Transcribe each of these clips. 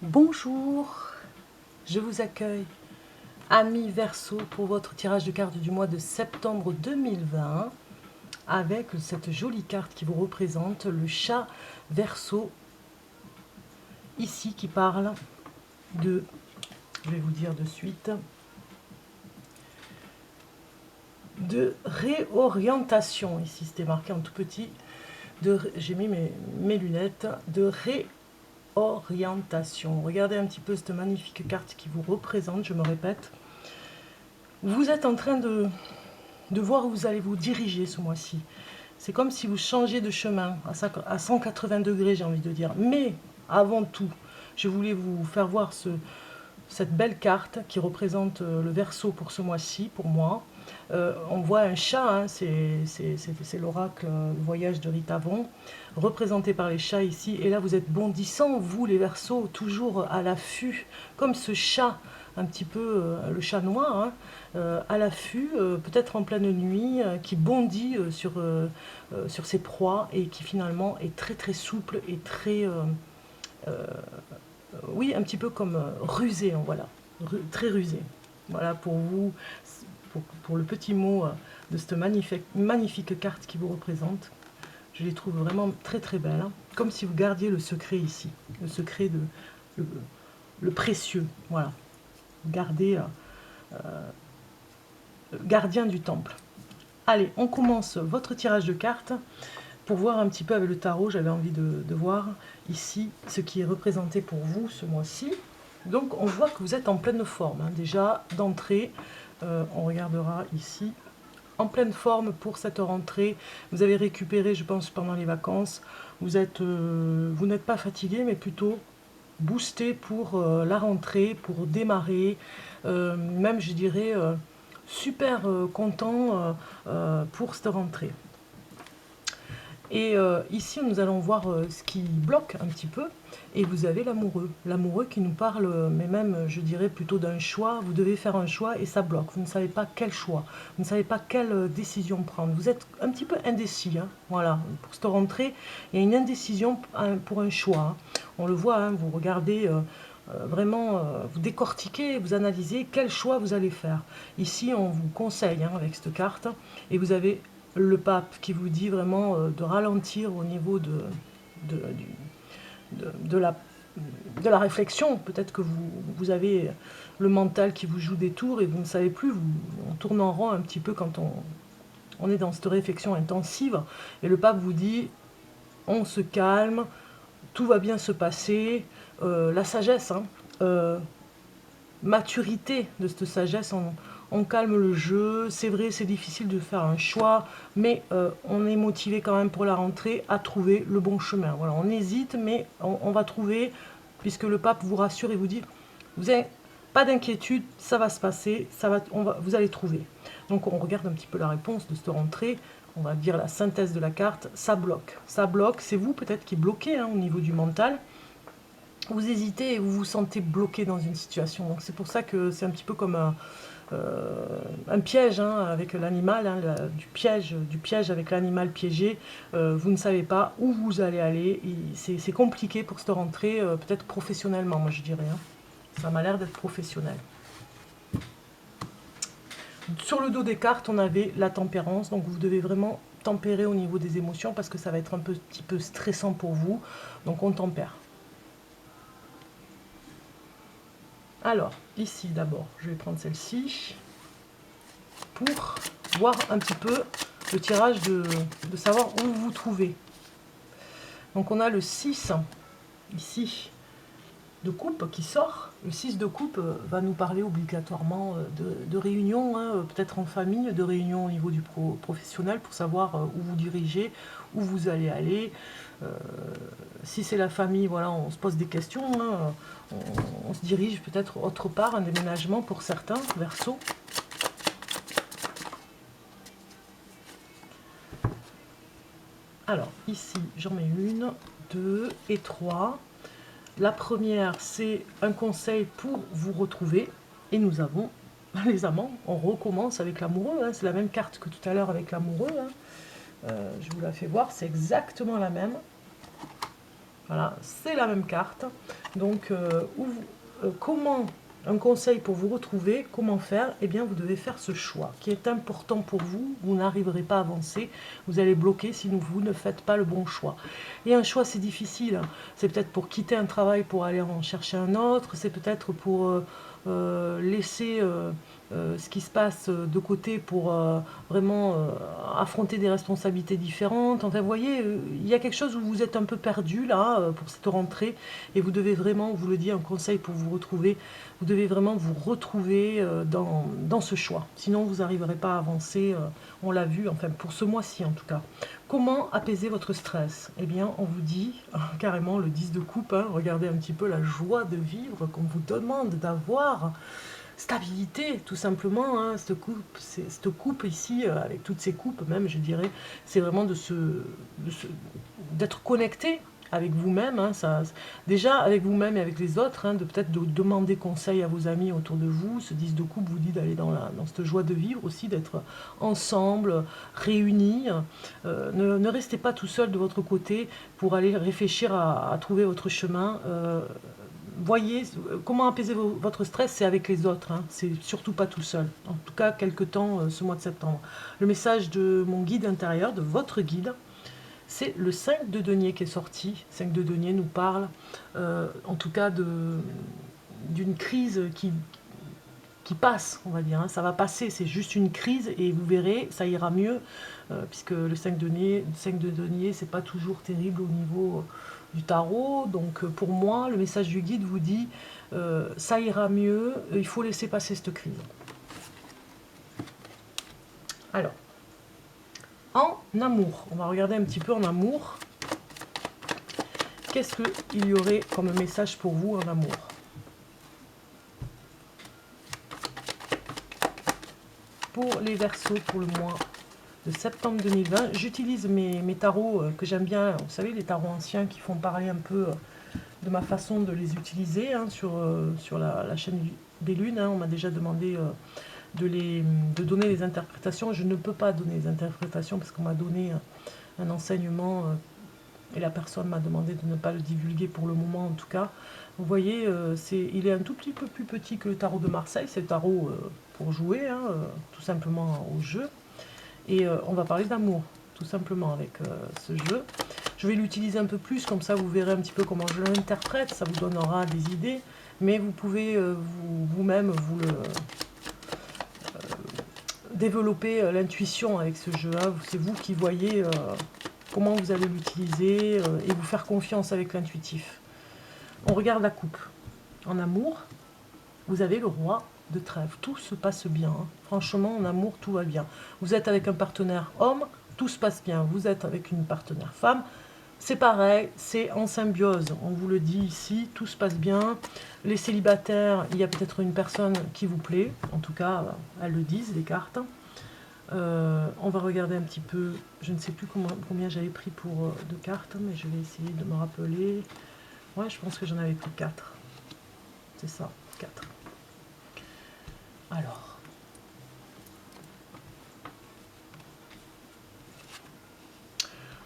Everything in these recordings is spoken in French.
Bonjour, je vous accueille, amis Verseau, pour votre tirage de cartes du mois de septembre 2020, avec cette jolie carte qui vous représente, le chat Verseau, ici qui parle de, je vais vous dire de suite, de réorientation. Ici c'était marqué en tout petit, j'ai mis mes lunettes, de réorientation. Regardez un petit peu cette magnifique carte qui vous représente, je me répète. Vous êtes en train de voir où vous allez vous diriger ce mois-ci. C'est comme si vous changez de chemin à 180 degrés, j'ai envie de dire. Mais avant tout, je voulais vous faire voir cette belle carte qui représente le Verseau pour ce mois-ci, pour moi. On voit un chat, hein, c'est l'oracle, le voyage de Rita Von, représenté par les chats ici. Et là, vous êtes bondissants, vous les Verseaux, toujours à l'affût, comme ce chat, un petit peu le chat noir, hein, à l'affût, peut-être en pleine nuit, qui bondit sur ses proies et qui finalement est très très souple et très, oui, un petit peu comme rusé, hein, voilà, très rusé. Voilà pour vous, pour le petit mot de cette magnifique carte qui vous représente. Je les trouve vraiment très très belles, hein, comme si vous gardiez le secret ici, le secret le précieux, voilà. Gardez gardien du temple. Allez, on commence votre tirage de cartes pour voir un petit peu avec le tarot. J'avais envie de voir ici ce qui est représenté pour vous ce mois-ci. Donc on voit que vous êtes en pleine forme, hein. Déjà d'entrée, on regardera ici, en pleine forme pour cette rentrée. Vous avez récupéré, je pense, pendant les vacances. Vous n'êtes pas fatigué, mais plutôt boosté pour la rentrée, pour démarrer, même je dirais super content pour cette rentrée. Et ici, nous allons voir ce qui bloque un petit peu. Et vous avez l'amoureux. L'amoureux qui nous parle, mais même, je dirais, plutôt d'un choix. Vous devez faire un choix et ça bloque. Vous ne savez pas quel choix. Vous ne savez pas quelle décision prendre. Vous êtes un petit peu indécis. Hein. Voilà. Pour cette rentrée, il y a une indécision pour un choix. Hein. On le voit, hein, vous regardez... vraiment, vous décortiquez, vous analysez quel choix vous allez faire. Ici, on vous conseille, hein, avec cette carte, et vous avez le pape qui vous dit vraiment de ralentir au niveau de, de la, de la réflexion. Peut-être que vous avez le mental qui vous joue des tours et vous ne savez plus, on tourne en rond un petit peu quand on est dans cette réflexion intensive. Et le pape vous dit, on se calme, tout va bien se passer. La sagesse, hein, maturité de cette sagesse, on calme le jeu. C'est vrai, c'est difficile de faire un choix, mais on est motivé quand même pour la rentrée à trouver le bon chemin. Voilà, on hésite, mais on va trouver, puisque le pape vous rassure et vous dit, vous n'avez pas d'inquiétude, ça va se passer, vous allez trouver. Donc on regarde un petit peu la réponse de cette rentrée. On va dire la synthèse de la carte, ça bloque. Ça bloque, c'est vous peut-être qui bloquez, hein, au niveau du mental. Vous hésitez et vous vous sentez bloqué dans une situation. Donc c'est pour ça que c'est un petit peu comme un piège, hein, avec l'animal, hein, du piège avec l'animal piégé. Vous ne savez pas où vous allez aller. C'est compliqué pour cette rentrée, peut-être professionnellement, moi je dirais. Hein. Ça m'a l'air d'être professionnel. Sur le dos des cartes, on avait la tempérance. Donc vous devez vraiment tempérer au niveau des émotions parce que ça va être un petit peu stressant pour vous. Donc on tempère. Alors, ici d'abord, je vais prendre celle-ci pour voir un petit peu le tirage de savoir où vous vous trouvez. Donc on a le 6 ici de coupe qui sort. Le 6 de coupe va nous parler obligatoirement de réunion, hein, peut-être en famille, de réunion au niveau du professionnel pour savoir où vous dirigez, où vous allez aller. Si c'est la famille, voilà, on se pose des questions, hein, on se dirige peut-être autre part, un déménagement pour certains, Verseau. Alors ici j'en mets une, deux et trois. La première, c'est un conseil pour vous retrouver. Et nous avons les amants. On recommence avec l'amoureux, hein. C'est la même carte que tout à l'heure avec l'amoureux, hein. Je vous la fais voir, c'est exactement la même. Voilà, c'est la même carte. Donc, comment, un conseil pour vous retrouver, comment faire? Eh bien, vous devez faire ce choix qui est important pour vous. Vous n'arriverez pas à avancer, vous allez bloquer si vous ne faites pas le bon choix. Et un choix, c'est difficile. C'est peut-être pour quitter un travail pour aller en chercher un autre, c'est peut-être pour laisser ce qui se passe de côté pour vraiment affronter des responsabilités différentes. Enfin, vous voyez, il y a quelque chose où vous êtes un peu perdu là pour cette rentrée et vous devez vraiment, on vous le dit, un conseil pour vous retrouver, vous devez vraiment vous retrouver dans ce choix. Sinon, vous n'arriverez pas à avancer, on l'a vu, enfin pour ce mois-ci en tout cas. Comment apaiser votre stress? Eh bien, on vous dit carrément le 10 de coupe, hein, regardez un petit peu la joie de vivre qu'on vous demande d'avoir. Stabilité, tout simplement, hein, cette coupe ici, avec toutes ces coupes même, je dirais, c'est vraiment d'être connecté avec vous-même, hein, déjà avec vous-même et avec les autres, hein, de peut-être demander conseil à vos amis autour de vous. Ce 10 de coupe vous dit d'aller dans cette joie de vivre aussi, d'être ensemble, réunis. Ne restez pas tout seul de votre côté pour aller réfléchir à trouver votre chemin. Voyez, comment apaiser votre stress, c'est avec les autres, hein. C'est surtout pas tout seul. En tout cas, quelque temps ce mois de septembre. Le message de mon guide intérieur, de votre guide, c'est le 5 de denier qui est sorti. 5 de denier nous parle, en tout cas, d'une crise qui passe, on va dire, hein. Ça va passer, c'est juste une crise et vous verrez, ça ira mieux, puisque le 5 de denier, c'est pas toujours terrible au niveau du tarot. Donc pour moi, le message du guide vous dit, ça ira mieux, il faut laisser passer cette crise. Alors, en amour, on va regarder un petit peu en amour. Qu'est-ce qu'il y aurait comme message pour vous en amour? Pour les Verseaux, pour le mois de septembre 2020, j'utilise mes tarots que j'aime bien, vous savez, les tarots anciens qui font parler un peu de ma façon de les utiliser, hein, sur la chaîne des lunes, hein. On m'a déjà demandé de donner les interprétations. Je ne peux pas donner les interprétations parce qu'on m'a donné un enseignement et la personne m'a demandé de ne pas le divulguer pour le moment en tout cas. Vous voyez, il est un tout petit peu plus petit que le tarot de Marseille, c'est le tarot pour jouer, hein, tout simplement au jeu. Et on va parler d'amour, tout simplement, avec ce jeu. Je vais l'utiliser un peu plus, comme ça vous verrez un petit peu comment je l'interprète, ça vous donnera des idées, mais vous pouvez vous-même développer l'intuition avec ce jeu, hein. C'est vous qui voyez comment vous allez l'utiliser et vous faire confiance avec l'intuitif. On regarde la coupe. En amour, vous avez le roi de trèfle. Tout se passe bien, hein. Franchement, en amour, tout va bien. Vous êtes avec un partenaire homme, tout se passe bien. Vous êtes avec une partenaire femme, c'est pareil, c'est en symbiose. On vous le dit ici, tout se passe bien. Les célibataires, il y a peut-être une personne qui vous plaît. En tout cas, elles le disent, les cartes. On va regarder un petit peu. Je ne sais plus combien j'avais pris pour de cartes, mais je vais essayer de me rappeler. Ouais, je pense que j'en avais pris 4. C'est ça, 4. Alors.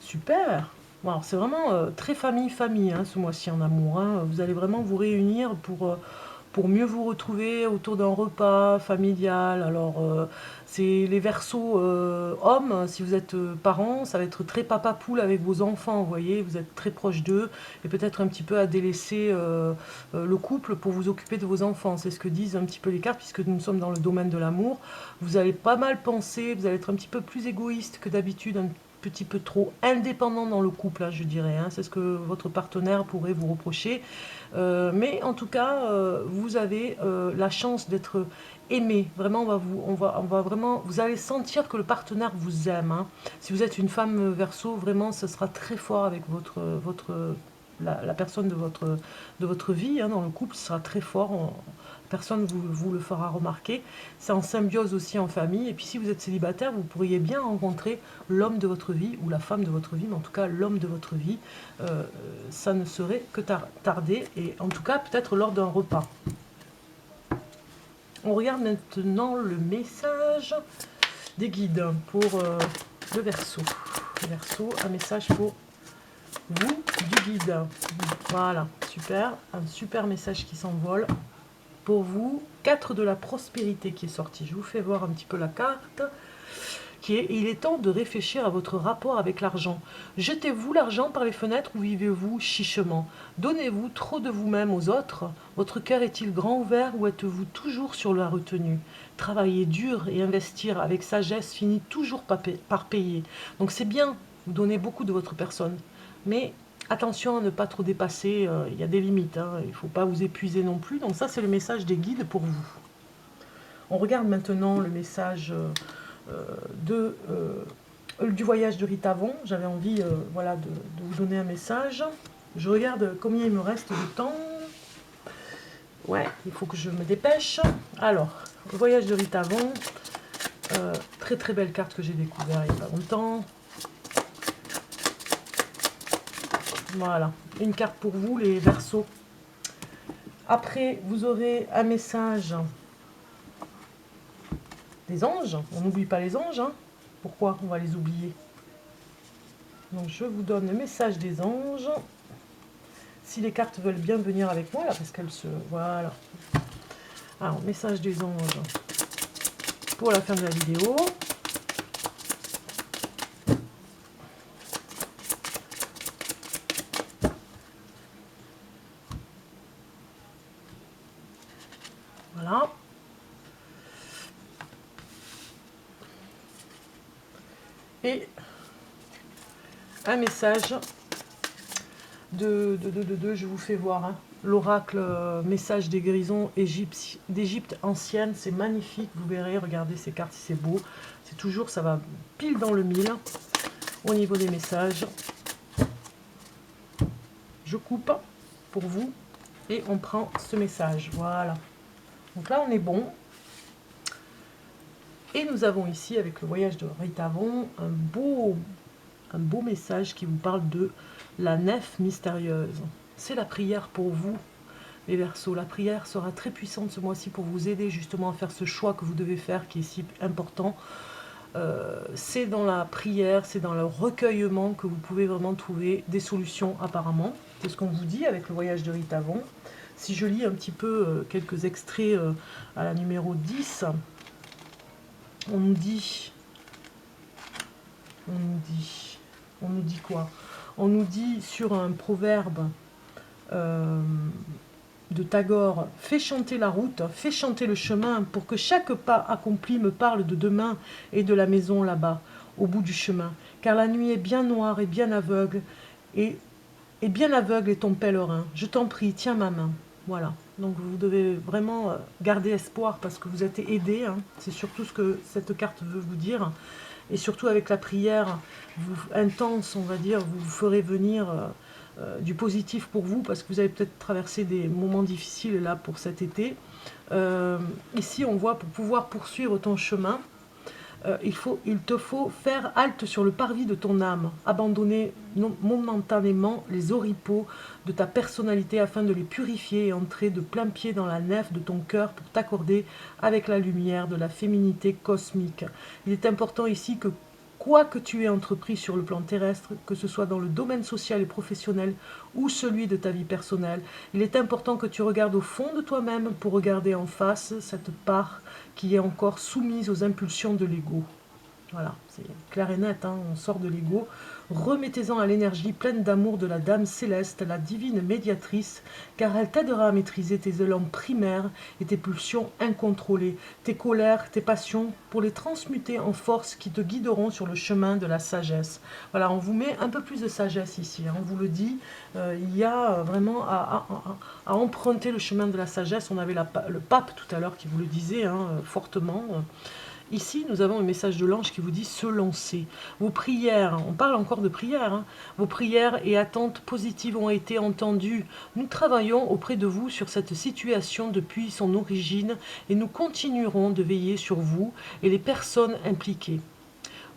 Super. Bon, alors c'est vraiment très famille, hein, ce mois-ci en amour, hein. Vous allez vraiment vous réunir pour mieux vous retrouver autour d'un repas familial. Alors, c'est les Verseaux hommes, si vous êtes parents, ça va être très papa poule avec vos enfants, vous voyez, vous êtes très proche d'eux, et peut-être un petit peu à délaisser le couple pour vous occuper de vos enfants. C'est ce que disent un petit peu les cartes, puisque nous sommes dans le domaine de l'amour. Vous allez pas mal penser, vous allez être un petit peu plus égoïste que d'habitude, un petit peu trop indépendant dans le couple, hein, je dirais, hein. C'est ce que votre partenaire pourrait vous reprocher. Mais en tout cas, vous avez la chance d'être aimé. Vraiment, on va vraiment, vous allez sentir que le partenaire vous aime, hein. Si vous êtes une femme Verseau, vraiment, ce sera très fort avec la personne de votre vie, hein, dans le couple, ce sera très fort. Personne vous le fera remarquer. C'est en symbiose aussi en famille. Et puis si vous êtes célibataire, vous pourriez bien rencontrer l'homme de votre vie ou la femme de votre vie, mais en tout cas l'homme de votre vie. Ça ne serait que tardé, et en tout cas peut-être lors d'un repas. On regarde maintenant le message des guides pour le Verseau. Le Verseau, un message pour vous du guide. Voilà, super, un super message qui s'envole. Pour vous, 4 de la prospérité qui est sorti. Je vous fais voir un petit peu la carte. Il est temps de réfléchir à votre rapport avec l'argent. Jetez-vous l'argent par les fenêtres ou vivez-vous chichement? Donnez-vous trop de vous-même aux autres? Votre cœur est-il grand ouvert ou êtes-vous toujours sur la retenue? Travailler dur et investir avec sagesse finit toujours par payer. Donc c'est bien, vous donnez beaucoup de votre personne, mais attention à ne pas trop dépasser, il y a des limites, hein, il ne faut pas vous épuiser non plus. Donc ça c'est le message des guides pour vous. On regarde maintenant le message du voyage de Rita Von. J'avais envie voilà, de vous donner un message. Je regarde combien il me reste de temps. Ouais, il faut que je me dépêche. Alors, le voyage de Rita Von. Très très belle carte que j'ai découvert il n'y a pas longtemps. Voilà, une carte pour vous les Verseaux. Après, vous aurez un message des anges. On n'oublie pas les anges, hein. Pourquoi on va les oublier? Donc je vous donne le message des anges. Si les cartes veulent bien venir avec moi, là, parce qu'elles se... Voilà. Alors, message des anges pour la fin de la vidéo. Voilà. Et un message je vous fais voir, hein, l'oracle message des guérisons d'Égypte ancienne, c'est magnifique, vous verrez, regardez ces cartes, c'est beau, c'est toujours, ça va pile dans le mille, au niveau des messages. Je coupe pour vous, et on prend ce message, voilà. Donc là, on est bon. Et nous avons ici, avec le voyage de Rita Von, un beau message qui vous parle de la nef mystérieuse. C'est la prière pour vous, les Verseaux. La prière sera très puissante ce mois-ci pour vous aider justement à faire ce choix que vous devez faire qui est si important. C'est dans la prière, c'est dans le recueillement que vous pouvez vraiment trouver des solutions apparemment. C'est ce qu'on vous dit avec le voyage de Rita Von. Si je lis un petit peu quelques extraits à la numéro 10, on nous dit quoi? On nous dit sur un proverbe de Tagore, fais chanter la route, fais chanter le chemin, pour que chaque pas accompli me parle de demain et de la maison là-bas, au bout du chemin. Car la nuit est bien noire et bien aveugle, et bien aveugle est ton pèlerin. Je t'en prie, tiens ma main. Voilà. Donc vous devez vraiment garder espoir parce que vous êtes aidé, hein. C'est surtout ce que cette carte veut vous dire. Et surtout avec la prière intense, on va dire, vous ferez venir du positif pour vous, parce que vous avez peut-être traversé des moments difficiles là pour cet été. Ici, on voit, pour pouvoir poursuivre ton chemin, il te faut faire halte sur le parvis de ton âme, abandonner momentanément les oripeaux de ta personnalité afin de les purifier et entrer de plein pied dans la nef de ton cœur pour t'accorder avec la lumière de la féminité cosmique. Il est important ici que quoi que tu aies entrepris sur le plan terrestre, que ce soit dans le domaine social et professionnel ou celui de ta vie personnelle, il est important que tu regardes au fond de toi-même pour regarder en face cette part qui est encore soumise aux impulsions de l'ego. Voilà, c'est clair et net, hein, on sort de l'ego. Remettez-en à l'énergie pleine d'amour de la Dame Céleste, la divine médiatrice, car elle t'aidera à maîtriser tes élans primaires et tes pulsions incontrôlées, tes colères, tes passions, pour les transmuter en forces qui te guideront sur le chemin de la sagesse. Voilà, on vous met un peu plus de sagesse ici, hein, on vous le dit, il y a vraiment à emprunter le chemin de la sagesse. On avait le pape tout à l'heure qui vous le disait, hein, fortement. Ici, nous avons un message de l'ange qui vous dit « se lancer ». Vos prières, on parle encore de prières, hein, vos prières et attentes positives ont été entendues. Nous travaillons auprès de vous sur cette situation depuis son origine et nous continuerons de veiller sur vous et les personnes impliquées.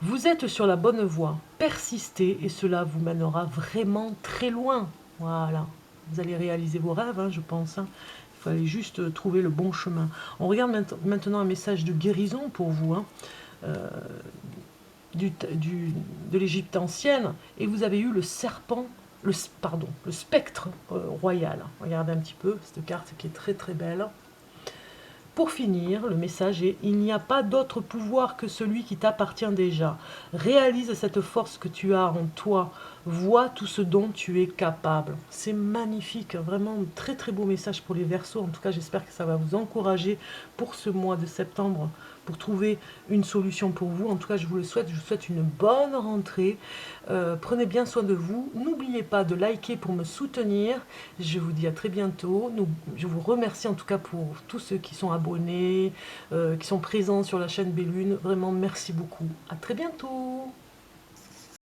Vous êtes sur la bonne voie, persistez et cela vous mènera vraiment très loin. Voilà, vous allez réaliser vos rêves, hein, je pense, hein. Il fallait juste trouver le bon chemin. On regarde maintenant un message de guérison pour vous, hein, de l'Égypte ancienne. Et vous avez eu le serpent pardon, le spectre royal. Regardez un petit peu cette carte qui est très très belle. Pour finir, le message est: il n'y a pas d'autre pouvoir que celui qui t'appartient déjà. Réalise cette force que tu as en toi. Vois tout ce dont tu es capable. C'est magnifique, vraiment un très très beau message pour les Verseaux. En tout cas, j'espère que ça va vous encourager pour ce mois de septembre, pour trouver une solution pour vous. En tout cas, je vous le souhaite. Je vous souhaite une bonne rentrée. Prenez bien soin de vous. N'oubliez pas de liker pour me soutenir. Je vous dis à très bientôt. Je vous remercie en tout cas pour tous ceux qui sont abonnés, qui sont présents sur la chaîne Bellune. Vraiment, merci beaucoup. À très bientôt.